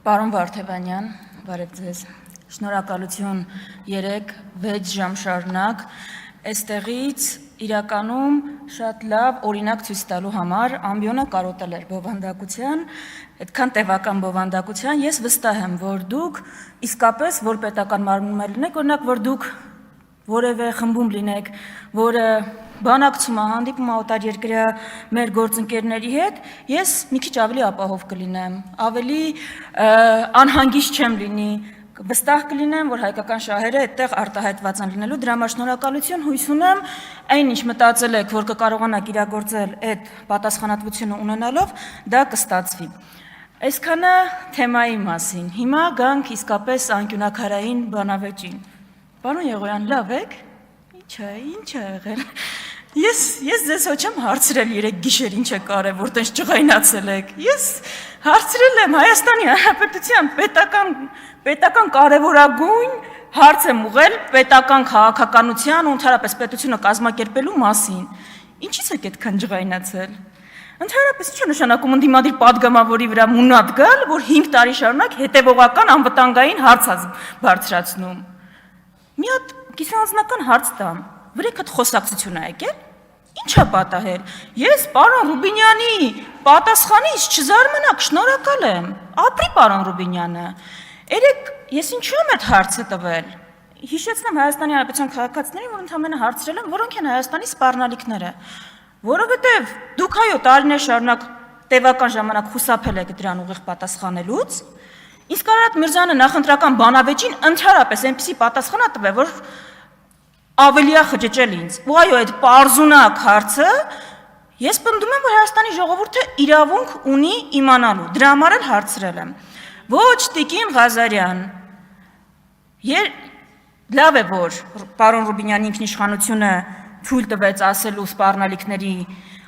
Պարոն Վարդևանյան, բարև ձեզ, շնորհակալություն 3-6 ժամ շարունակ, այստեղից իրականում շատ լավ օրինակ ցույց տալու համար ամբիոնը կարոտել էր բովանդակության, այդքան տևական բովանդակության, ես վստահ եմ, որ դուք իսկապես որ պետական մարմնում լինեք, օրինակ որ դուք որևէ խմբում լինեք, որը բանակցում է հանդիպում օտարերկրյա մեր գործընկերների հետ, ես մի քիչ ավելի ապահով կլինեմ, ավելի անհանգիստ չեմ լինի, վստահ կլինեմ, որ հայկական շահերը այդտեղ արտահայտված են լինելու, դրա համար շնորհակալություն, հույս ունեմ, այն ինչ մտածել եք, որ կկարողանաք իրագործել այդ պատասխանատվությունը ունենալով, դա կստացվի։ Այսքանը թեմայի մասին, հիմա գանք իսկապես անկյունակարային բանավեճին։ Պարոն Եղոյան, լավ եք։ Ինչ է եղել։ Ես ձեզ ոչ եմ հարցրել 3 գիշեր ինչ է կարևոր, տենց ջղայնացել եք։ Ես հարցրել եմ Հայաստանի Հանրապետության պետական կարևորագույն հարց եմ ուղղել պետական քաղաքականության ու ընդհանրապես պետությունը կազմակերպելու մասին։ Ինչից եք այդքան ջղայնացել։ Ընդհանրապես ինչ է նշանակում ընդդիմադիր падգամավորի վրա մունատ գալ, որ 5 տարի շարունակ հետևողական անվտանգային հարց է բարձրացնում։ Մի հատ կիսանձնական հարց տամ, վրեքդ խոսակցություն է եկել, ինչ է պատահել, ես պարոն Ռուբինյանի պատասխանից չզարմանաք, շնորհակալ եմ, ապրի պարոն Ռուբինյանը, երեք ես ինչու եմ այդ հարցը տվել, հիշեցնեմ Հայաստանի Հանրապետության քաղաքացիներին, որ ընդամենը հարցրել եմ, որոնք են Հայաստանի սպառնալիքները, որովհետև դուք այո տարիներ շարունակ տևական ժամանակ խուսափել եք դրան ուղիղ պատասխանելուց, իսկ Արարատ Միրզյանը նախընտրական բանավեճին ընդհանրապես այնպիսի պատասխան է տվել, որ ավելի է խճճել ինձ։ Ու այո, այդ պարզունակ հարցը ես պնդում եմ, որ Հայաստանի ժողովուրդը իրավունք ունի իմանալու։ Դրա համար էլ հարցրել եմ։ Ոչ տիկին Ղազարյան։ Լավ է, որ պարոն Ռուբինյանի ինքնիշխանությունը թույլ տվեց ասելու սպառնալիքների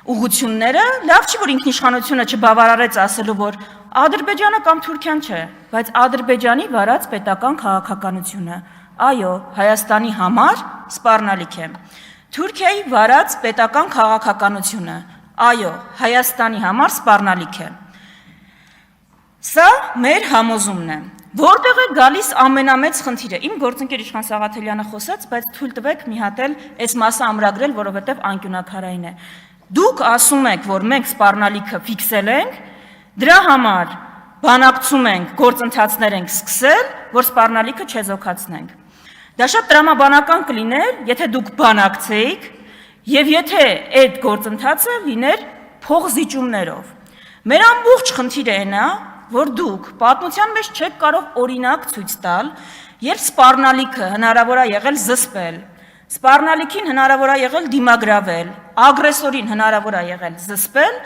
ուղղությունները, լավ չի, որ ինքնիշխանությունը չբավարարեց ասելու, որ Ադրբեջանը կամ Թուրքիան չէ, բայց Ադրբեջանի վարած պետական քաղաքականությունը, այո, Հայաստանի համար սպառնալիք է։ Թուրքիայի վարած պետական քաղաքականությունը, այո, Հայաստանի համար սպառնալիք է։ Սա մեր համոզումն է։ Որտեղ է գալիս ամենամեծ խնդիրը։ Իմ գործընկեր Իշխան Սաղաթելյանը խոսեց, բայց թույլ տվեք մի հատ էլ այս մասը ամրագրել, որովհետև անկյունակարային է։ Դուք ասում եք, որ մենք սպառնալիքը ֆիքսել ենք, դրա համար բանակցում ենք, գործընթացներ ենք սկսել, որ սպառնալիքը չեզոքացնենք։ Դա շատ տրամաբանական կլիներ, եթե դուք բանակցեիք եւ եթե այդ գործընթացը լիներ փողզիջումներով։ Մեր ամբողջ խնդիրը այն է, որ դուք պատմության մեջ չեք կարող օրինակ ցույց տալ, երբ սպառնալիքը հնարավոր է եղել զսպել, սպառնալիքին հնարավոր է եղել դիմագրավել, ագրեսորին հնարավոր է եղել զսպել,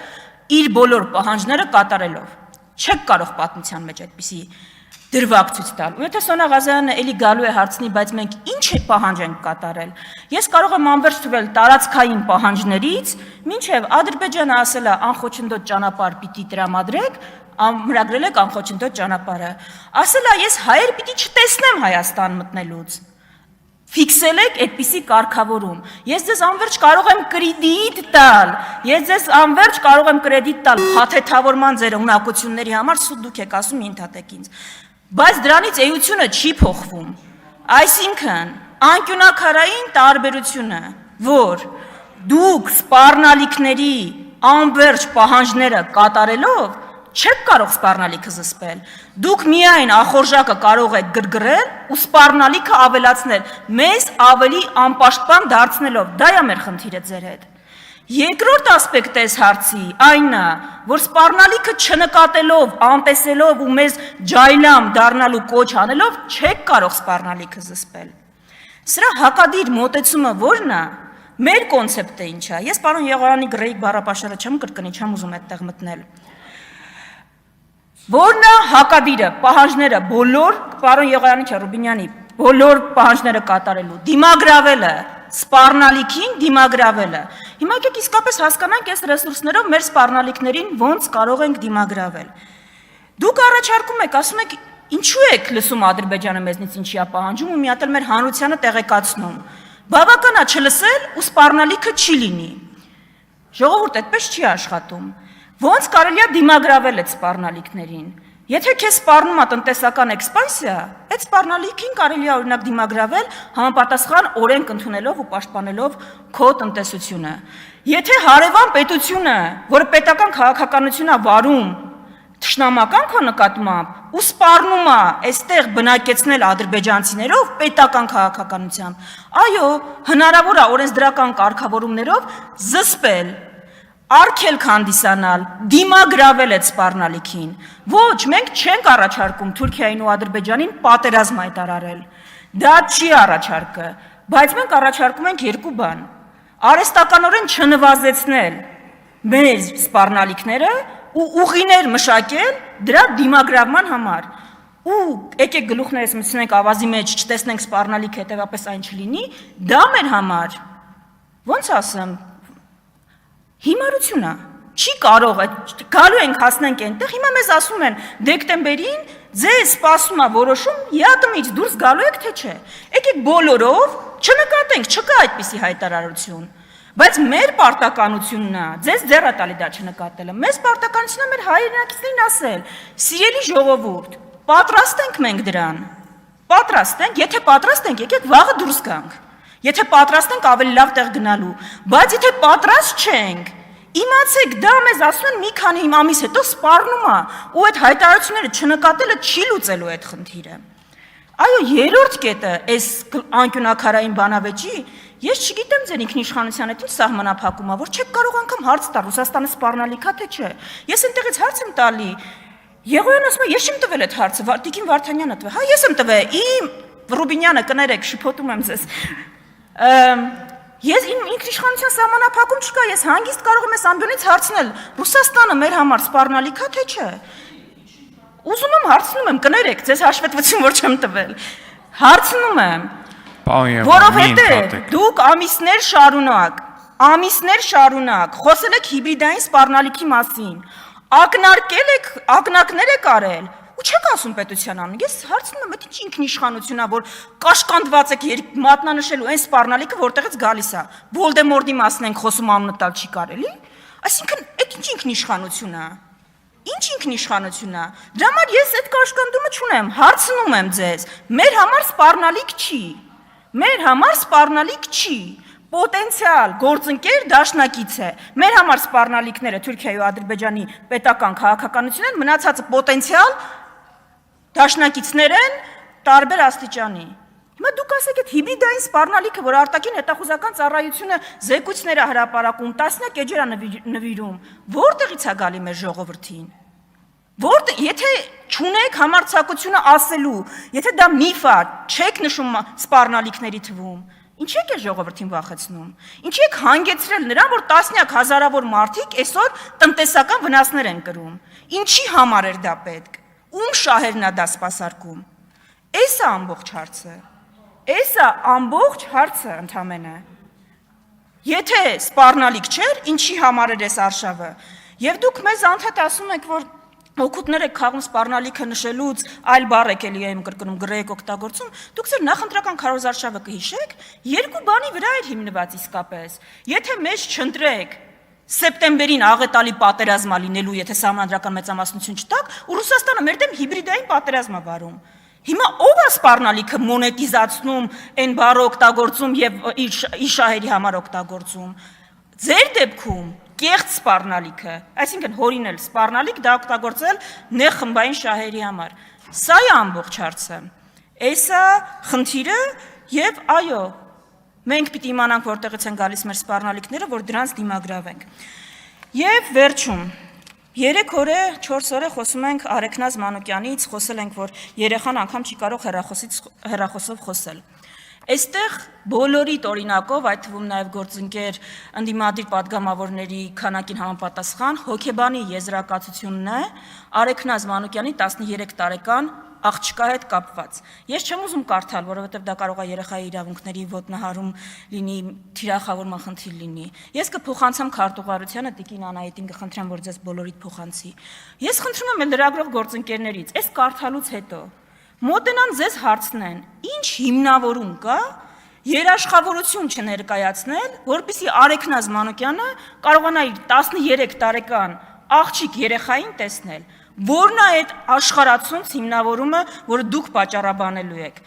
իր բոլոր պահանջները կատարելով։ Չեք կարող պատմության մեջ այդպիսի դրվագ ցույց տալ։ Ու եթե Սոնա Ղազարյանը էլի գալու է հարցնի, բայց մենք ինչ է պահանջ ենք կատարել։ Ես կարող եմ անվերջ թվել տարածքային պահանջներից, մինչև Ադրբեջանը ասել է անխոչնդոտ ճանապարհ պիտի տրամադրեք, ամրագրել եք անխոչնդոտ ճանապարհը։ Ասել է ես հայեր պիտի չտեսնեմ Հայաստան մտնելուց։ Ֆիքսել եք այդպիսի կարգավորում։ Ես ձեզ անվերջ կարող եմ կրեդիտ տալ։ Ես ձեզ անվերջ կարող եմ կրեդիտ տալ փաթեթավորման ձեր ունակությունների համար, սուտ դուք եք ասում ենթատեք ինձ։ Բայց դրանից էությունը չի փոխվում։ Այսինքն, անկյունակարային տարբերությունը, որ դուք սպառնալիքների անվերջ պահանջները կատարելով չեք կարող սպառնալիքը զսպել։ Դուք միայն ախորժակը կարող եք գրգռել ու սպառնալիքը ավելացնել, մեզ ավելի անպաշտպան դարձնելով։ Դա է մեր խնդիրը ձեր հետ։ Երկրորդ ասպեկտը այս հարցի այն է, որ սպառնալիքը չնկատելով, անտեսելով ու մեզ ջայլամ դառնալու կոչ անելով չեք կարող սպառնալիքը զսպել։ Սրա հակադիր մոտեցումը ո՞րն է։ Մեր կոնցեպտը ինչ է։ Ես պարոն Եղոյանի գրեիք բառապաշարը չեմ կրկնի, չեմ ուզում այդտեղ մտնել։ Որն է հակադիրը, պահանջները բոլոր, պարոն Եղոյանի չէ, Ռուբինյանի, բոլոր պահանջները կատարելու, դիմագրավելը, սպառնալիքին դիմագրավելը։ Հիմա եկեք իսկապես հասկանանք այս ռեսուրսներով մեր սպառնալիքներին ոնց կարող ենք դիմագրավել։ Դուք առաջարկում եք, ասում եք, ինչու եք լսում Ադրբեջանը մեզնից ինչի է պահանջում ու մի հատ էլ մեր հանրությանը տեղեկացնում։ Բավական է չլսել ու սպառնալիքը չի լինի։ Ժողովուրդ այդպես չի աշխատում։ Ոնց կարելի է դիմագրավել այդ սպառնալիքներին։ Եթե քեզ սպառնում է տնտեսական էքսպանսիա, այդ սպառնալիքին կարելի է օրինակ դիմագրավել համապատասխան օրենք ընդունելով ու պաշտպանելով քո տնտեսությունը։ Եթե հարևան պետությունը, որը պետական քաղաքականություն է վարում, թշնամական քո նկատմամբ ու սպառնում է այստեղ բնակեցնել ադրբեջանցիներով պետական քաղաքականությամբ, այո, հնարավոր է օրենսդրական կարգավորումներով զսպել, արգելք հանդիսանալ, դիմագրավել այդ սպառնալիքին։ Ոչ, մենք չենք առաջարկում Թուրքիային ու Ադրբեջանին պատերազմ հայտարարել։ Դա չի առաջարկը, բայց մենք առաջարկում ենք երկու բան. արհեստականորեն չնվազեցնել մեր սպառնալիքները ու ուղիներ մշակել դրա դիմագրավման համար։ Ու եկեք գլուխներս մտցնենք ավազի մեջ, չտեսնենք սպառնալիք, հետևապես այն չլինի, դա մեր համար, ոնց ասեմ, հիմարություն է, չի կարող, գալու ենք հասնենք այնտեղ, հիմա մեզ ասում են դեկտեմբերին ձեզ սպասում է որոշում, ԵԱՏՄ-ից դուրս գալու եք թե չէ։ Եկեք բոլորով չնկատենք, չկա այդպիսի հայտարարություն։ Բայց մեր պարտականությունն է, ձեզ ձեռ է տալի դա չնկատելը, մեզ պարտականությունն է մեր հայրենակիցներին ասել, սիրելի ժողովուրդ, պատրաստ ենք մենք դրան, պատրաստ ենք, եթե պատրաստ ենք, եկեք վաղը դուրս գանք, եթե պատրաստ ենք ավելի լավ տեղ գնալու, բայց եթե պատրաստ չենք, իմացեք, դա մեզ ասում են մի քանի ամիս հետո սպառնում է, ու այդ հայտարարությունները չնկատելը չի լուծելու այդ խնդիրը։ Այո, երրորդ կետը, այս անկյունակարային բանավեճի, ես չգիտեմ ձեր ինքնիշխանության հետ ինչ սահմանափակում է, որ չեք կարող անգամ հարց տալ, Ռուսաստանը սպառնալիք է թե չէ։ Ես այնտեղից հարց եմ տալի, Եղոյան ասում է, ես չեմ տվել այդ հարցը, Տիկին Վարդանյանը տվել, հա ես եմ տվել, իմ Ռուբինյանը կներեք, շփոթում եմ ձեզ։ Ես ինքնիշխանության սահմանափակում չկա, ես հանգիստ կարող եմ այս ամբյոնից հարցնել, Ռուսաստանը մեր համար սպառնալիք է թե չէ։ Ուզում եմ հարցնում եմ, կներեք, ձեզ հաշվետվություն որ չեմ տվել։ Հարցնում եմ, որովհետև դուք ամիսներ շարունակ խոսել եք հիբրիդային սպառնալիքի մասին, ակնարկներ եք արել, ու չեք ասում պետության անուն։ Ես հարցնում եմ, այդ ինչ ինքնիշխանություն է, որ կաշկանդված եք մատնանշելու այն սպառնալիքը, որտեղից գալիս է։ Վոլդեմորտի մասին ենք խոսում, անունը տալ չի կարելի։ Այսինքն, այդ ինչ ինքնիշխանություն է։ Ինչ ինքնիշխանություն է։ Դրա համար ես այդ կաշկանդումը չունեմ, հարցնում եմ ձեզ, մեր համար սպառնալիք չի։ Մեր համար սպառնալիք չի։ Պոտենցիալ գործընկեր դաշնակից է։ Մեր համար սպառնալիքները Թուրքիայի ու Ադրբեջանի պետական քաղաքականությունն են, մնացածը պոտենցիալ դաշնակիցներ են տարբեր աստիճանի։ Հիմա դուք ասեք այդ հիբրիդային սպառնալիքը, որ արտաքին հետախուզական ծառայությունը զեկույցներ է հրապարակում, տասնյակ էջեր է նվիրում, որտեղից է գալի մեր ժողովրդին։ Եթե չունեք համարձակությունը ասելու, եթե դա միֆ է, չեք նշում սպառնալիքների թվում, ինչ եք է ժողովրդին վախեցնում, ինչ եք հանգեցրել նրան, որ տասնյակ հազարավոր մարդիկ այսօր տնտեսական վնասներ են կրում, ինչի համար էր դա պետք, ում շահերն է դա սպասարկում, էս է ամբողջ հարցը, էս է ամբողջ հարցը ընդամենը, եթե սպառնալիք չէր, ինչի համար էր այս արշավը, և դուք մեզ անդադ ասում եք, որ օգուտներ եք քաղում սպառնալիքը նշելուց, այլ բառ եք էլի եմ կրկնում, գրեեք օգտագործում, դուք ձեր նախընտրական քարոզարշավը կհիշեք, երկու բանի վրա էր հիմնված իսկապես, եթե մեզ չընտրեք, սեպտեմբերին աղետալի պատերազմա լինելու, եթե սահմանադրական մեծամասնություն չտաք, ու Ռուսաստանը մեր դեմ հիբրիդային պատերազմ է վարում։ Հիմա ով է սպառնալիքը մոնետիզացնում, այն բառը օգտագործում եւ իր շահերի համար օգտագործում։ Ձեր դեպքում կեղծ սպառնալիքը, այսինքն հորինել սպառնալիք, դա օգտագործել նեղ խմբային շահերի համար։ Սա է ամբողջ հարցը։ Էս է խնդիրը եւ այո, մենք պիտի իմանանք որտեղից են գալիս մեր սպառնալիքները, որ դրանց դիմագրավենք։ Եվ վերջում 3 օր է, 4 օր է խոսում ենք Արեգնազ Մանուկյանից, խոսել ենք, որ երեխան անգամ չի կարող հեռախոսով խոսել։ Այստեղ բոլորիդ օրինակով, այդ թվում նաև գործընկեր ընդդիմադիր պատգամավորների քանակին համապատասխան հոգեբանի եզրակացությունն է Արեգնազ Մանուկյանի 13 տարեկան աղջկա հետ կապված։ Ես չեմ ուզում կարդալ, որովհետև դա կարող է երեխայի իրավունքների ոտնահարում լինի, թիրախավորման խնդիր լինի։ Ես կփոխանցեմ քարտուղարությանը, Տիկին Անահիտին կխնդրեմ, որ ձեզ բոլորիդ փոխանցի։ Ես խնդրում եմ լրագրող գործընկերներից, այս կարդալուց հետո մոտենան ձեզ հարցնեն, ինչ հիմնավորում կա երաշխավորություն չներկայացնել, որպեսզի Արեգնազ Մանուկյանը կարողանա իր 13 տարեկան աղջիկ երեխային տեսնել, Որն է այդ աշխարհացունց հիմնավորումը, որը դուք պատճառաբանելու եք։